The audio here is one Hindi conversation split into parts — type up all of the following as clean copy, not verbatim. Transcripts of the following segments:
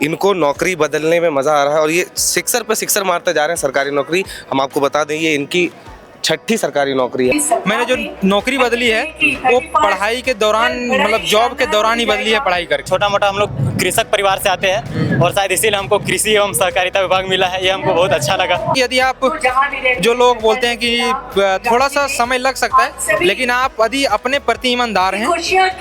इनको नौकरी बदलने में मज़ा आ रहा है और ये सिक्सर पे सिक्सर मारते जा रहे हैं सरकारी नौकरी। हम आपको बता दें ये इनकी छठी सरकारी नौकरी है। मैंने जो नौकरी बदली है वो पढ़ाई के दौरान, मतलब जॉब के दौरान ही बदली है पढ़ाई करके। छोटा मोटा हम लोग कृषक परिवार से आते हैं और शायद इसीलिए हमको कृषि एवं सहकारिता विभाग मिला है, ये हमको बहुत अच्छा लगा। यदि आप, जो लोग बोलते हैं कि थोड़ा सा समय लग सकता है, लेकिन आप यदि अपने प्रति ईमानदार हैं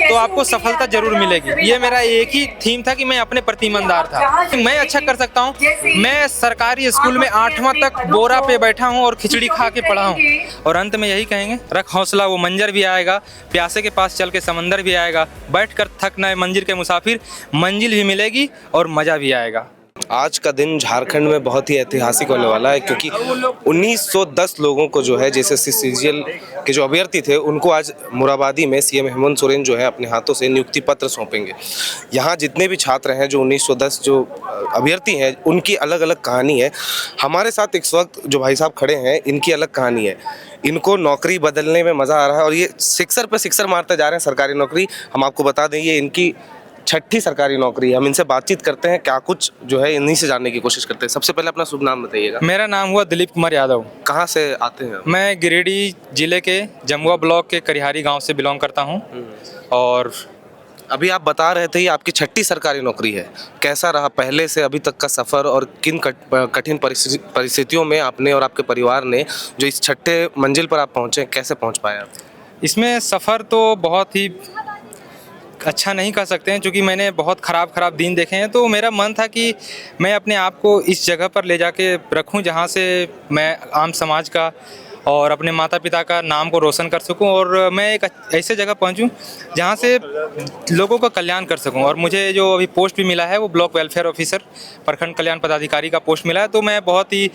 तो आपको सफलता जरूर मिलेगी। ये मेरा एक ही थीम था कि मैं अपने प्रति ईमानदार था, मैं अच्छा कर सकता हूँ। मैं सरकारी स्कूल में 8वां तक बोरा पे बैठा हूँ और खिचड़ी खा के पढ़ा हूँ। और अंत में यही कहेंगे, रख हौसला, वो मंजर भी आएगा, प्यासे के पास चल के समंदर भी आएगा, बैठ कर थक न मंजिल के मुसाफिर, मंजिल भी मिलेगी और मज़ा भी आएगा। आज का दिन झारखंड में बहुत ही ऐतिहासिक होने वाला है क्योंकि 1910 लोगों को जो है जेएसएससी सीजीएल के जो अभ्यर्थी थे उनको आज मुराबादी में सीएम हेमंत सोरेन जो है अपने हाथों से नियुक्ति पत्र सौंपेंगे। यहाँ जितने भी छात्र हैं जो 1910 जो अभ्यर्थी हैं उनकी अलग अलग कहानी है। हमारे साथ इस वक्त जो भाई साहब खड़े हैं इनकी अलग कहानी है। इनको नौकरी बदलने में मज़ा आ रहा है और ये सिक्सर पे सिक्सर मारते जा रहे हैं सरकारी नौकरी। हम आपको बता दें ये इनकी छठी सरकारी नौकरी है। हम इनसे बातचीत करते हैं, क्या कुछ जो है इन्हीं से जानने की कोशिश करते हैं। सबसे पहले अपना शुभ नाम बताइएगा। मेरा नाम हुआ दिलीप कुमार यादव। कहाँ से आते हैं? मैं गिरिडीह जिले के जमुआ ब्लॉक के करिहारी गांव से बिलोंग करता हूं। और अभी आप बता रहे थे ये आपकी छठी सरकारी नौकरी है। कैसा रहा पहले से अभी तक का सफ़र और किन कठिन परिस्थितियों में आपने और आपके परिवार ने जो इस छठे मंजिल पर आप पहुँचे, कैसे पहुँच पाए आप? इसमें सफ़र तो बहुत ही अच्छा नहीं कह सकते हैं, क्योंकि मैंने बहुत ख़राब दिन देखे हैं। तो मेरा मन था कि मैं अपने आप को इस जगह पर ले जाके रखूं जहां से मैं आम समाज का और अपने माता पिता का नाम को रोशन कर सकूं, और मैं एक ऐसे जगह पहुंचूं जहां से लोगों का कल्याण कर सकूं। और मुझे जो अभी पोस्ट भी मिला है वो ब्लॉक वेलफेयर ऑफिसर, प्रखंड कल्याण पदाधिकारी का पोस्ट मिला है। तो मैं बहुत ही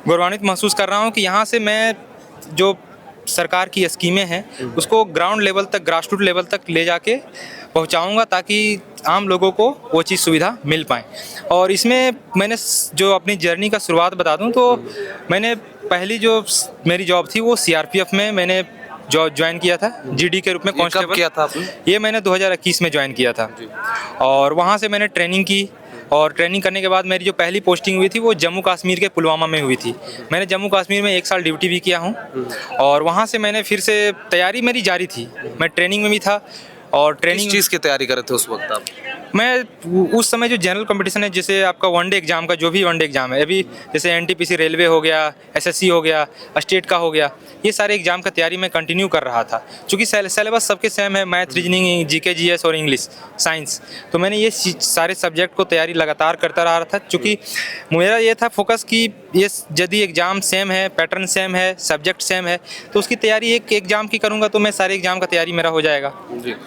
गौरवान्वित महसूस कर रहा हूँ कि यहाँ से मैं जो सरकार की स्कीमें हैं उसको ग्राउंड लेवल तक, ग्रास रूट लेवल तक ले जाके पहुंचाऊंगा, ताकि आम लोगों को वो चीज़ सुविधा मिल पाए। और इसमें मैंने जो अपनी जर्नी का शुरुआत बता दूं तो मैंने पहली जो मेरी जॉब थी वो सीआरपीएफ में मैंने ज्वाइन किया था, जीडी के रूप में कांस्टेबल किया था आपने? ये मैंने 2021 में ज्वाइन किया था। और वहाँ से मैंने ट्रेनिंग की, और ट्रेनिंग करने के बाद मेरी जो पहली पोस्टिंग हुई थी वो जम्मू कश्मीर के पुलवामा में हुई थी। मैंने जम्मू कश्मीर में 1 साल ड्यूटी भी किया हूँ, और वहाँ से मैंने फिर से तैयारी मेरी जारी थी। मैं ट्रेनिंग में भी था, और ट्रेनिंग किस चीज़ की तैयारी कर रहे थे उस वक्त आप? मैं उस समय जो जनरल कंपटीशन है, जैसे आपका वनडे एग्जाम का जो भी वनडे एग्जाम है, अभी जैसे एनटीपीसी रेलवे हो गया, एसएससी हो गया, स्टेट का हो गया, ये सारे एग्जाम का तैयारी मैं कंटिन्यू कर रहा था। क्योंकि सिलेबस सबके सेम है, मैथ, रीजनिंग, जीके, जीएस और इंग्लिश, साइंस। तो मैंने ये सारे सब्जेक्ट को तैयारी लगातार करता रहा था, क्योंकि मेरा ये था फोकस कि ये यदि एग्जाम सेम है, पैटर्न सेम है, सब्जेक्ट सेम है, तो उसकी तैयारी एक एग्जाम की करूँगा तो मैं सारे एग्जाम का तैयारी मेरा हो जाएगा।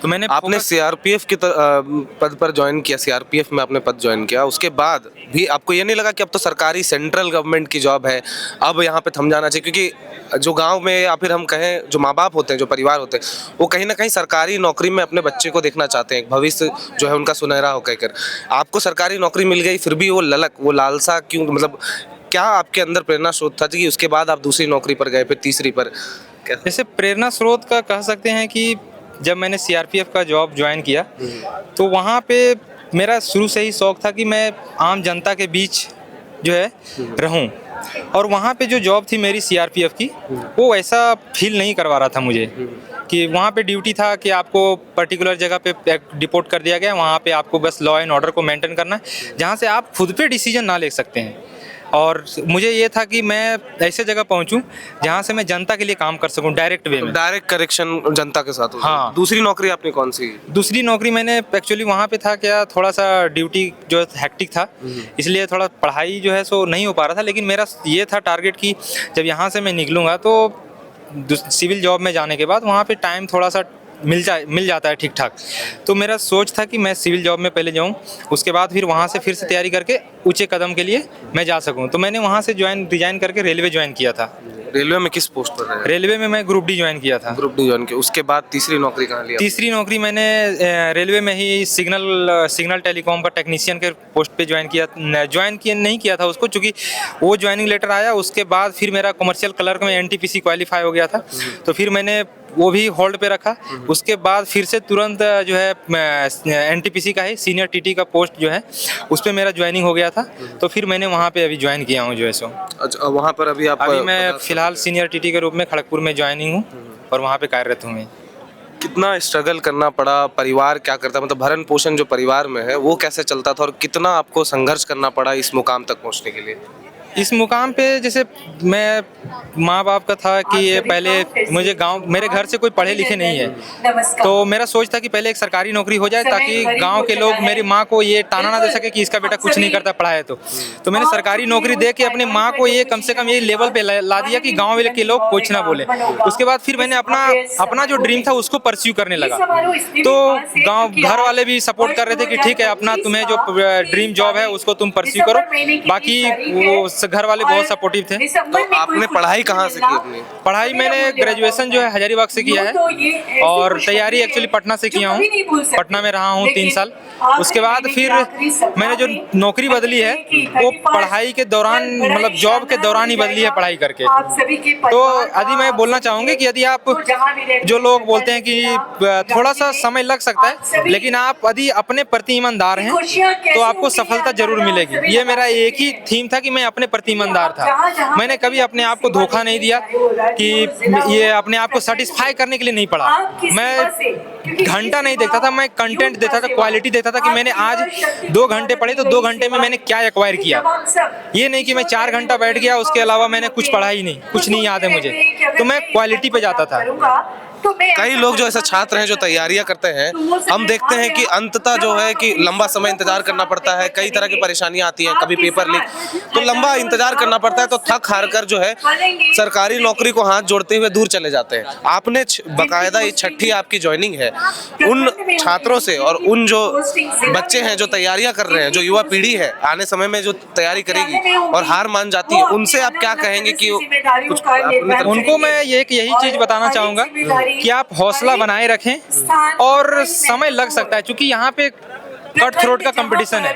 तो मैंने आपने सीआरपीएफ की पद पर ज्वाइन किया, सीआरपीएफ में आपने पद ज्वाइन किया, उसके बाद भी आपको ये नहीं लगा कि अब तो सरकारी सेंट्रल गवर्नमेंट की जॉब है, अब यहाँ पे थम जाना चाहिए? क्योंकि जो गांव में या फिर हम कहें जो माँ बाप होते हैं, जो परिवार होते हैं, वो कहीं ना कहीं सरकारी नौकरी में अपने बच्चे को देखना चाहते हैं, भविष्य जो है उनका सुनहरा हो कहकर। आपको सरकारी नौकरी मिल गई, फिर भी वो ललक, वो लालसा क्यों? मतलब क्या आपके अंदर प्रेरणा स्रोत था कि उसके बाद आप दूसरी नौकरी पर गए, फिर तीसरी पर? जैसे प्रेरणा स्रोत का कह सकते हैं कि जब मैंने सीआरपीएफ का जॉब ज्वाइन किया तो वहाँ पे मेरा शुरू से ही शौक था कि मैं आम जनता के बीच जो है रहूं। और वहाँ पे जो जॉब थी मेरी सीआरपीएफ की, वो ऐसा फील नहीं करवा रहा था मुझे कि वहाँ पे ड्यूटी था कि आपको पर्टिकुलर जगह पे डिपोर्ट कर दिया गया, वहाँ पे आपको बस लॉ एंड ऑर्डर को मेंटेन करना है, जहाँ से आप खुद पे डिसीजन ना ले सकते हैं। और मुझे ये था कि मैं ऐसे जगह पहुंचूं जहां से मैं जनता के लिए काम कर सकूं, डायरेक्ट वे में, डायरेक्ट करेक्शन जनता के साथ। हाँ। दूसरी नौकरी आपने कौन सी? दूसरी नौकरी मैंने एक्चुअली वहाँ पे था क्या, थोड़ा सा ड्यूटी जो हैक्टिक था, इसलिए थोड़ा पढ़ाई जो है सो नहीं हो पा रहा था। लेकिन मेरा ये था टारगेट कि जब यहाँ से मैं निकलूँगा तो सिविल जॉब में जाने के बाद वहाँ पे टाइम थोड़ा सा मिल जाता है ठीक ठाक। तो मेरा सोच था कि मैं सिविल जॉब में पहले जाऊं, उसके बाद फिर वहाँ से फिर से तैयारी करके ऊंचे कदम के लिए मैं जा सकूं। तो मैंने वहाँ से रिजाइन करके रेलवे ज्वाइन किया था। रेलवे में किस पोस्ट पर रहे? रेलवे में मैं ग्रुप डी ज्वाइन किया था। ग्रुप डी ज्वाइन किया, उसके बाद तीसरी नौकरी कहाँ लिया? तीसरी नौकरी मैंने रेलवे में ही सिग्नल टेलीकॉम का टेक्नीशियन के पोस्ट पे ज्वाइन किया था उसको, चूँकि वो ज्वाइनिंग लेटर आया उसके बाद फिर मेरा कमर्शियल क्लर्क में एनटीपीसी क्वालिफाई हो गया था। तो फिर मैंने वो भी होल्ड पे रखा। उसके बाद फिर से तुरंत जो है एनटीपीसी का है सीनियर टीटी का पोस्ट जो है उस पर मेरा ज्वाइनिंग हो गया था, तो फिर मैंने वहाँ पे अभी ज्वाइन किया हूँ जो है सो। अच्छा, वहाँ पर अभी आप अभी मैं फिलहाल सीनियर टीटी के रूप में खड़गपुर में ज्वाइनिंग हूँ और वहाँ पे कार्यरत हूँ मैं। कितना स्ट्रगल करना पड़ा, परिवार क्या करता, मतलब भरण पोषण जो परिवार में है वो कैसे चलता था और कितना आपको संघर्ष करना पड़ा इस मुकाम तक पहुंचने के लिए? इस मुकाम पे जैसे मैं माँ बाप का था कि ये पहले मुझे गांव, मेरे घर से कोई पढ़े लिखे नहीं है, तो मेरा सोच था कि पहले एक सरकारी नौकरी हो जाए ताकि गांव के लोग मेरी माँ को ये ताना ना दे सके कि इसका बेटा कुछ नहीं करता पढ़ा है। तो मैंने सरकारी नौकरी दे के अपनी माँ को ये कम से कम ये लेवल पे ला दिया कि गाँव के लोग कुछ ना बोले। उसके बाद फिर मैंने अपना जो ड्रीम था उसको परस्यू करने लगा, तो गाँव घर वाले भी सपोर्ट कर रहे थे कि ठीक है अपना तुम्हें जो ड्रीम जॉब है उसको तुम परस्यू करो। बाकी वो घर वाले बहुत सपोर्टिव थे। तो आपने पढ़ाई कहाँ से की अपनी? पढ़ाई मैंने ग्रेजुएशन जो है हजारीबाग से किया है और तैयारी एक्चुअली पटना से किया हूँ। पटना में रहा हूँ 3 साल। उसके बाद फिर मैंने जो नौकरी बदली है वो पढ़ाई के दौरान, मतलब जॉब के दौरान ही बदली है पढ़ाई करके। तो अभी मैं बोलना चाहूँगी कि यदि आप, जो लोग बोलते हैं कि थोड़ा सा समय लग सकता है, लेकिन आप यदि अपने प्रति ईमानदार हैं तो आपको सफलता जरूर मिलेगी। ये मेरा एक ही थीम था कि मैं अपने प्रति ईमानदार था। मैंने कभी अपने आप को धोखा नहीं दिया कि ये अपने आप को सेटिस्फाई करने के लिए नहीं पढ़ा। मैं घंटा नहीं देखता था, मैं कंटेंट देखता था, क्वालिटी देखता था कि मैंने आज 2 घंटे पढ़े तो 2 घंटे में मैंने क्या एक्वायर किया। ये नहीं कि मैं 4 घंटा बैठ गया उसके अलावा मैंने कुछ पढ़ा ही नहीं, कुछ नहीं याद है मुझे, तो मैं क्वालिटी पे जाता था। कई लोग जो ऐसे छात्र हैं जो तैयारियां करते हैं, हम देखते हैं कि अंततः जो है कि लंबा समय इंतजार करना पड़ता है, कई तरह की परेशानियां आती हैं, कभी पेपर लीक, तो लंबा इंतजार करना पड़ता है, तो थक हार कर जो है सरकारी नौकरी को हाथ जोड़ते हुए दूर चले जाते हैं। आपने बाकायदा ये 6ठी आपकी ज्वाइनिंग है, उन छात्रों से और उन जो बच्चे हैं जो तैयारियां कर रहे हैं, जो युवा पीढ़ी है आने समय में जो तैयारी करेगी और हार मान जाती है, उनसे आप क्या कहेंगे कि उनको मैं यही चीज बताना चाहूंगा कि आप हौसला बनाए रखें और समय लग सकता है, क्योंकि यहाँ पे कट थ्रोट का कंपटीशन है।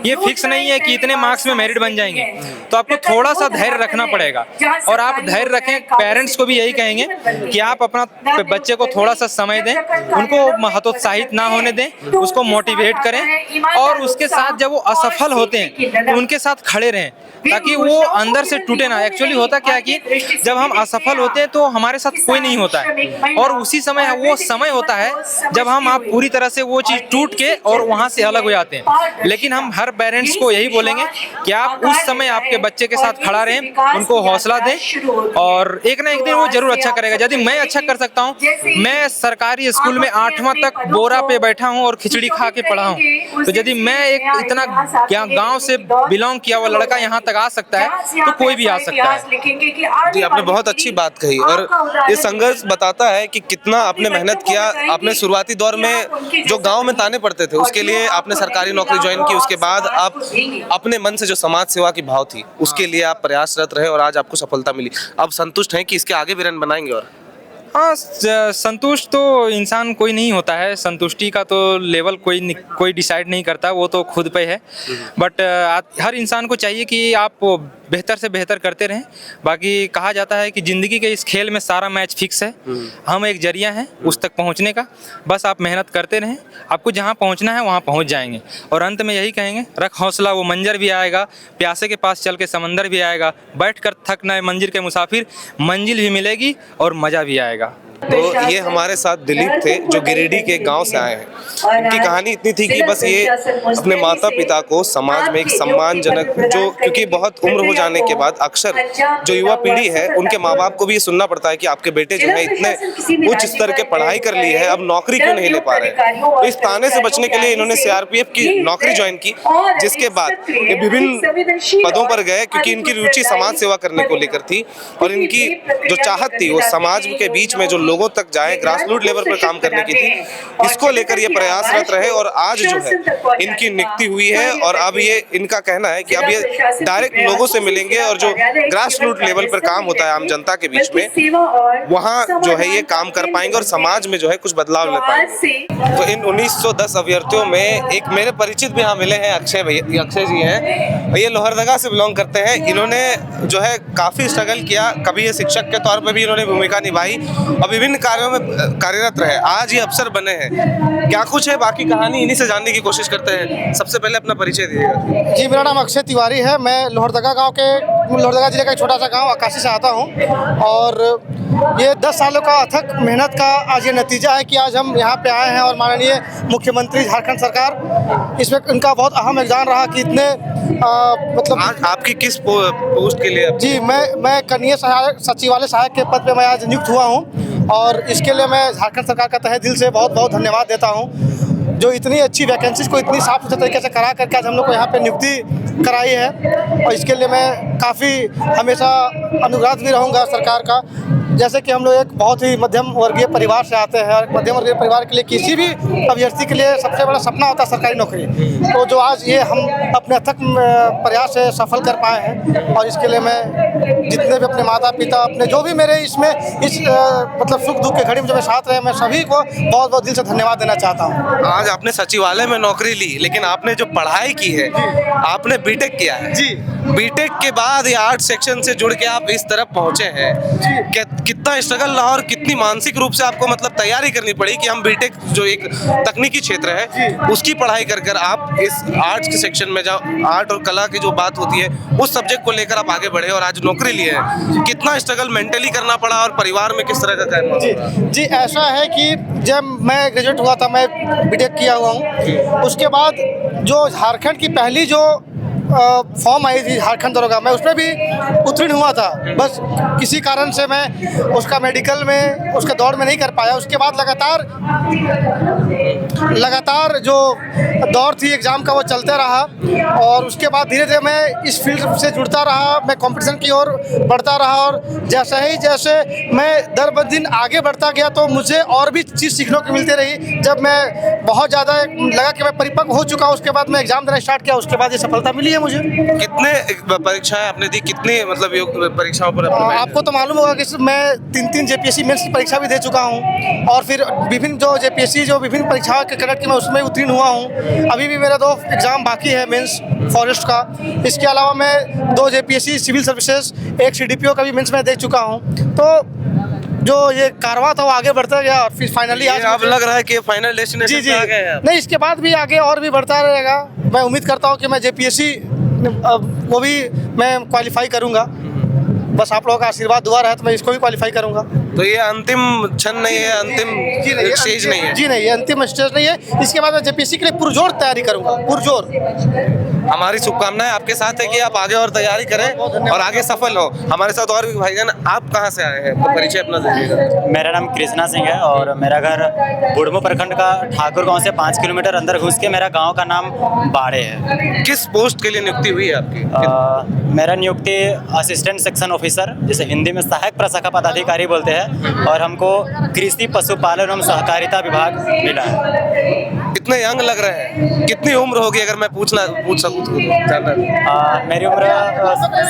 ये फिक्स नहीं है कि इतने मार्क्स में मेरिट बन जाएंगे, तो आपको थोड़ा सा धैर्य रखना पड़ेगा और आप धैर्य रखें। पेरेंट्स को भी यही कहेंगे कि आप अपना बच्चे को थोड़ा सा समय दें, उनको हतोत्साहित ना होने दें, उसको मोटिवेट करें और उसके साथ जब वो असफल होते हैं तो उनके साथ खड़े रहें ताकि वो अंदर से टूटे ना। एक्चुअली होता क्या है कि जब हम असफल होते हैं तो हमारे साथ कोई नहीं होता है और उसी समय वो समय होता है जब हम आप पूरी तरह से वो चीज़ टूट के और वहाँ से अलग हो जाते हैं। लेकिन हम हर पेरेंट्स को यही बोलेंगे कि आप उस समय आपके बच्चे के साथ खड़ा रहें, उनको हौसला दें और एक ना एक दिन वो जरूर अच्छा करेगा। यदि मैं अच्छा कर सकता हूँ, मैं सरकारी स्कूल में 8वां तक बोरा पे बैठा हूँ और खिचड़ी खा के पढ़ा हूँ, तो यदि मैं एक इतना गाँव से बिलोंग किया हुआ लड़का यहाँ तक आ सकता है तो कोई भी आ सकता है। जी, आपने बहुत अच्छी बात कही और ये संघर्ष बताता है कि कितना आपने मेहनत किया। आपने शुरुआती दौर में जो गांव में ताने पड़ते थे उसके लिए आपने सरकारी नौकरी ज्वाइन की, उसके बाद आप अपने मन से जो समाज सेवा की भाव थी उसके लिए आप प्रयासरत रहे और आज आपको सफलता मिली। अब संतुष्ट हैं कि इसके आगे भी रन बनाएंगे? और हाँ, संतुष्ट तो इंसान कोई नहीं होता है, संतुष्टि का तो लेवल कोई डिसाइड नहीं करता, वो तो खुद पे है। बट हर इंसान को चाहिए कि आप बेहतर से बेहतर करते रहें। बाकी कहा जाता है कि ज़िंदगी के इस खेल में सारा मैच फिक्स है, हम एक जरिया हैं उस तक पहुंचने का। बस आप मेहनत करते रहें, आपको जहां पहुंचना है वहां पहुंच जाएंगे। और अंत में यही कहेंगे, रख हौसला, वो मंजर भी आएगा, प्यासे के पास चल के समंदर भी आएगा, बैठ कर थक न मंजिल के मुसाफिर, मंजिल भी मिलेगी और मज़ा भी आएगा। तो ये हमारे साथ दिलीप थे जो गिरिडीह के गांव से आए हैं। इनकी कहानी इतनी थी कि बस ये अपने माता पिता को समाज में एक सम्मानजनक, जो क्योंकि बहुत उम्र हो जाने के बाद अक्सर जो युवा पीढ़ी है उनके माँ बाप को भी ये सुनना पड़ता है कि आपके बेटे जो है इतने उच्च स्तर के पढ़ाई कर ली है, अब नौकरी क्यों नहीं ले पा रहे। तो इस ताने से बचने के लिए इन्होंने CRPF की नौकरी ज्वाइन की, जिसके बाद ये विभिन्न पदों पर गए क्योंकि इनकी रुचि समाज सेवा करने को लेकर थी और इनकी जो चाहत थी वो समाज के बीच में जो लोगों तक जाए, ग्रास रूट लेवल पर काम करने की थी। इसको लेकर ये प्रयासरत रहे और आज जो है इनकी नियुक्ति हुई है और अब ये इनका कहना है कि अब ये डायरेक्ट लोगों से मिलेंगे और जो ग्रास रूट लेवल पर काम होता है आम जनता के बीच में, वहाँ जो है ये काम कर पाएंगे और समाज में जो है कुछ बदलाव ले पाएंगे। तो इन 1910 अभ्यर्थियों में एक मेरे परिचित भी यहाँ मिले हैं, अक्षय भैया, अक्षय जी हैं, ये लोहरदगा से बिलोंग करते हैं। इन्होंने जो है काफ़ी स्ट्रगल किया, कभी ये शिक्षक के तौर पर भी इन्होंने भूमिका निभाई, अभी विभिन्न कार्यों में कार्यरत रहे, आज ये अफसर बने हैं। क्या कुछ है बाकी कहानी, इन्हीं से जानने की कोशिश करते हैं। सबसे पहले अपना परिचय दीजिएगा। जी, मेरा नाम अक्षय तिवारी है। मैं लोहरदगा जिले का एक छोटा सा गांव आकाशी से आता हूं और ये 10 सालों का अथक मेहनत का आज ये नतीजा है कि आज हम यहाँ पे आए हैं और माननीय मुख्यमंत्री झारखंड सरकार, इसमें इनका बहुत अहम योगदान रहा कि इतने मतलब। आज आपकी किस पोस्ट के लिए? जी, मैं कनीय सचिवालय सहायक के पद पे मैं आज नियुक्त हुआ हूँ और इसके लिए मैं झारखंड सरकार का तहे दिल से बहुत बहुत धन्यवाद देता हूँ, जो इतनी अच्छी वैकेंसीज को इतनी साफ सुथरे तरीके से करा करके आज हम लोग को यहाँ पे नियुक्ति कराई है और इसके लिए मैं काफ़ी हमेशा अनुग्रहित भी रहूँगा सरकार का। जैसे कि हम लोग एक बहुत ही मध्यम वर्गीय परिवार से आते हैं और मध्यम वर्गीय परिवार के लिए किसी भी अभ्यर्थी के लिए सबसे बड़ा सपना होता है सरकारी नौकरी, तो जो आज ये हम अपने अथक प्रयास से सफल कर पाए हैं और इसके लिए मैं जितने भी अपने माता पिता, अपने जो भी मेरे इसमें इस मतलब सुख दुख के घड़ी में जो मेरे साथ रहे, मैं सभी को बहुत बहुत दिल से धन्यवाद देना चाहता हूँ। आज आपने सचिवालय में नौकरी ली, लेकिन आपने जो पढ़ाई की है, आपने बीटेक किया है। जी, बीटेक के बाद ये आर्ट सेक्शन से जुड़ के आप इस तरफ पहुंचे हैं। कितना स्ट्रगल रहा और कितनी मानसिक रूप से आपको मतलब तैयारी करनी पड़ी कि हम बीटेक जो एक तकनीकी क्षेत्र है उसकी पढ़ाई कर आप इस आर्ट के सेक्शन में जाओ, आर्ट और कला की जो बात होती है उस सब्जेक्ट को लेकर आप आगे बढ़े और आज नौकरी लिए है। कितना स्ट्रगल मेंटली करना पड़ा और परिवार में किस तरह का कहना? जी, ऐसा है कि जब मैं ग्रेजुएट हुआ था, मैं बीटेक किया हुआ हूँ, उसके बाद जो झारखंड की पहली जो फॉर्म आई थी झारखंड दरोगा, मैं उसमें भी उत्तीर्ण हुआ था। बस किसी कारण से मैं उसका मेडिकल में उसके दौड़ में नहीं कर पाया। उसके बाद लगातार जो दौर थी एग्ज़ाम का वो चलते रहा और उसके बाद धीरे धीरे मैं इस फील्ड से जुड़ता रहा, मैं कंपटीशन की ओर बढ़ता रहा और जैसे मैं दर ब दिन आगे बढ़ता गया तो मुझे और भी चीज़ सीखने को मिलती रही। जब मैं बहुत ज़्यादा लगा कि मैं परिपक्व हो चुका, उसके बाद मैं एग्ज़ाम देना स्टार्ट किया, उसके बाद ये सफलता मिली है मुझे। कितने परीक्षाएं आपने दी, कितनी मतलब परीक्षाओं पर? आपको तो मालूम होगा कि मैं 3 जेपीएससी मेंस की परीक्षा भी दे चुका हूं और फिर विभिन्न जो जेपीएससी जो विभिन्न परीक्षाओं के कंडक्ट की मैं उसमें उत्तीर्ण हुआ हूं। अभी भी मेरा 2 एग्ज़ाम बाकी है मेंस फॉरेस्ट का। इसके अलावा मैं 2 जेपीएससी सिविल सर्विसेज, 1 सीडीपीओ का भी मेंस में दे चुका हूं। तो जो ये कारवां था वो आगे बढ़ता गया और फिर फाइनली आज अब लग रहा है कि फाइनल डेस्टिनेशन पे आ गए हैं। नहीं, इसके बाद भी आगे और भी बढ़ता रहेगा। मैं उम्मीद करता हूँ कि मैं जेपीएससी वो भी मैं क्वालिफाई करूँगा। बस आप लोगों का आशीर्वाद दुआ रहा तो मैं इसको भी क्वालिफाई करूँगा। तो ये अंतिम क्षण नहीं है, अंतिम स्टेज नहीं है? जी नहीं, ये अंतिम स्टेज नहीं है। इसके बाद मैं जेपीएससी के लिए पुरजोर तैयारी करूँगा, पुरजोर। हमारी शुभकामनाएं आपके साथ है कि आप आगे और तैयारी करें और आगे सफल हो। हमारे साथ और भी भाईजान, आप कहाँ से आए हैं, तो परिचय अपना दीजिएगा। मेरा नाम कृष्णा सिंह है और मेरा घर बुढ़मू प्रखंड का ठाकुर गांव से 5 किलोमीटर अंदर घुस के मेरा गांव का नाम बाड़े है। किस पोस्ट के लिए नियुक्ति हुई है आपकी? मेरा नियुक्ति असिस्टेंट सेक्शन ऑफिसर, जिसे हिंदी में सहायक प्रशाखा पदाधिकारी बोलते हैं, और हमको कृषि पशुपालन एवं सहकारिता विभाग मिला है। कितने यंग लग रहे हैं, कितनी उम्र होगी अगर मैं पूछ सकूं तो जानना? मेरी उम्र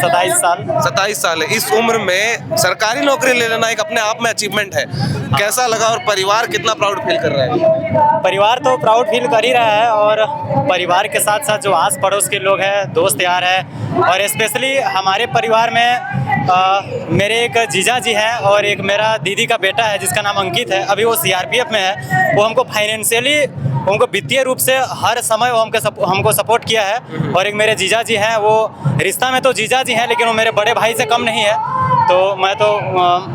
27 साल। 27 साल है। इस उम्र में सरकारी नौकरी ले लेना एक अपने आप में अचीवमेंट है। कैसा लगा और परिवार कितना प्राउड फील कर रहा है? परिवार तो प्राउड फील कर ही रहा है और परिवार के साथ साथ जो आस पड़ोस के लोग हैं, दोस्त यार हैं, और स्पेशली हमारे परिवार में मेरे एक जीजा जी हैं और एक मेरा दीदी का बेटा है जिसका नाम अंकित है। अभी वो सीआरपीएफ में है। वो हमको फाइनेंशियली, उनको वित्तीय रूप से हर समय वो हमको सपोर्ट किया है। और एक मेरे जीजा जी हैं, वो रिश्ता में तो जीजा जी हैं लेकिन वो मेरे बड़े भाई से कम नहीं है। तो मैं तो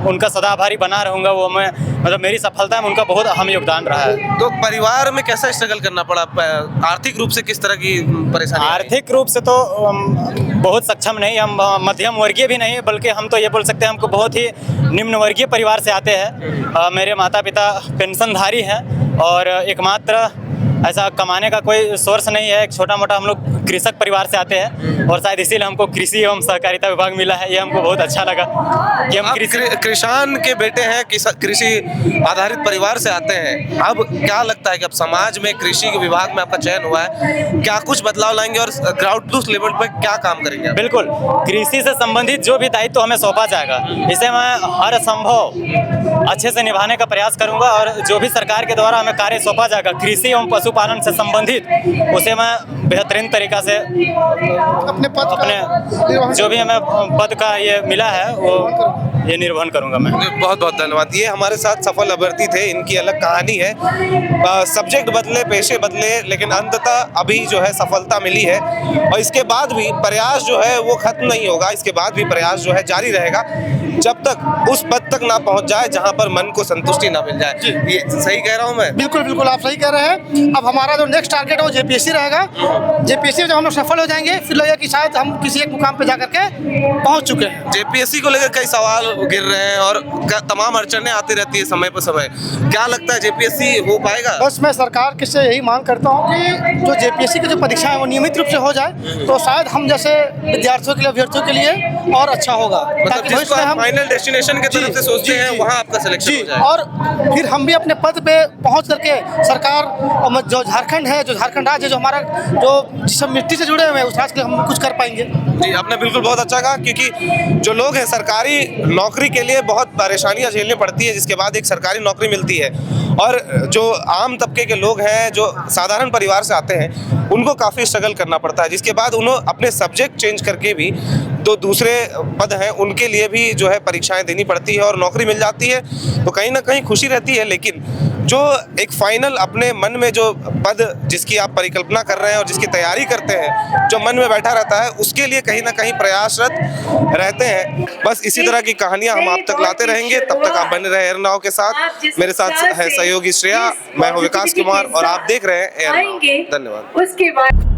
उनका सदा आभारी बना रहूँगा। वो मैं मतलब मेरी सफलता में उनका बहुत अहम योगदान रहा है। तो परिवार में कैसा स्ट्रगल करना पड़ा, आर्थिक रूप से किस तरह की परेशानी? आर्थिक रूप से तो बहुत सक्षम नहीं, हम मध्यम वर्गीय भी नहीं, बल्कि हम तो ये बोल सकते हैं हमको बहुत ही निम्न वर्गीय परिवार से आते हैं। मेरे माता पिता पेंशनधारी हैं और एकमात्र ऐसा कमाने का कोई सोर्स नहीं है। एक छोटा मोटा हम लोग कृषक परिवार से आते हैं और शायद इसीलिए हमको कृषि एवं सहकारिता विभाग मिला है। ये हमको बहुत अच्छा लगा कि हम किसान के बेटे हैं, कृषि आधारित परिवार से आते हैं। अब क्या लगता है कि अब समाज में कृषि के विभाग में आपका चयन हुआ है, क्या कुछ बदलाव लाएंगे और ग्राउंड लेवल पर क्या काम करेंगे? बिल्कुल, कृषि से संबंधित जो भी दायित्व हमें सौंपा जाएगा, इसे मैं हर संभव अच्छे से निभाने का प्रयास करूंगा और जो भी सरकार के द्वारा हमें कार्य सौंपा जाएगा कृषि एवं पशुपालन से संबंधित उसे मैं बेहतरीन तरीका से अपने पद का अपने जो भी हमें पद का ये मिला है वो ये निर्वहन करूंगा मैं। बहुत बहुत धन्यवाद। ये हमारे साथ सफल अभ्यर्थी थे, इनकी अलग कहानी है। सब्जेक्ट बदले, पेशे बदले, लेकिन अंततः अभी जो है सफलता मिली है और इसके बाद भी प्रयास जो है वो खत्म नहीं होगा। इसके बाद भी प्रयास जो है जारी रहेगा जब तक उस पद तक ना पहुंच जाए जहां पर मन को संतुष्टि ना मिल जाए। ये सही कह रहा हूं मैं? बिल्कुल बिल्कुल आप सही कह रहे हैं। अब हमारा जो नेक्स्ट टारगेट है वो जेपीएससी रहेगा। जेपीएससी में जब हम लोग सफल हो जाएंगे फिर लगेगा कि शायद हम किसी एक मुकाम पे जाकर के पहुंच चुके हैं। जेपीएससी को लेकर कई सवाल गिर रहे हैं और तमाम अड़चनें आती रहती है समय पर समय। क्या लगता है जेपीएससी हो पाएगा? बस मैं सरकार से यही मांग करता हूँ कि जो जेपीएससी की जो परीक्षा है वो नियमित रूप से हो जाए तो शायद हम जैसे विद्यार्थियों के लिए, अभ्यर्थियों के लिए और अच्छा होगा। मतलब जिसको हम फाइनल डेस्टिनेशन के तरफ से सोचते हैं वहाँ आपका सिलेक्शन हो जाए और फिर हम भी अपने पद पे पहुंच करके सरकार और जो झारखंड है, जो झारखंड राज्य है, जो हमारा जो जिस मिट्टी से जुड़े हुए हैं उस राज्य के लिए हम कुछ कर पाएंगे। जी, आपने बिल्कुल बहुत अच्छा कहा, क्योंकि जो लोग हैं सरकारी नौकरी के लिए बहुत परेशानियां झेलनी पड़ती है जिसके बाद एक सरकारी नौकरी मिलती है, और जो आम तबके के लोग हैं जो साधारण परिवार से आते हैं उनको काफ़ी स्ट्रगल करना पड़ता है, जिसके बाद उन्होंने अपने सब्जेक्ट चेंज करके भी तो दूसरे पद हैं उनके लिए भी जो है परीक्षाएं देनी पड़ती है और नौकरी मिल जाती है तो कहीं ना कहीं खुशी रहती है। लेकिन जो एक फाइनल अपने मन में जो पद जिसकी आप परिकल्पना कर रहे हैं और जिसकी तैयारी करते हैं, जो मन में बैठा रहता है, उसके लिए कहीं ना कहीं प्रयासरत रहते हैं। बस इसी तरह की कहानियां हम आप तक लाते रहेंगे। तब तक आप बने रहे एयर नाउ के साथ। मेरे साथ है सहयोगी श्रेया, मैं हूँ विकास कुमार और आप देख रहे हैं एयर नाउ। धन्यवाद।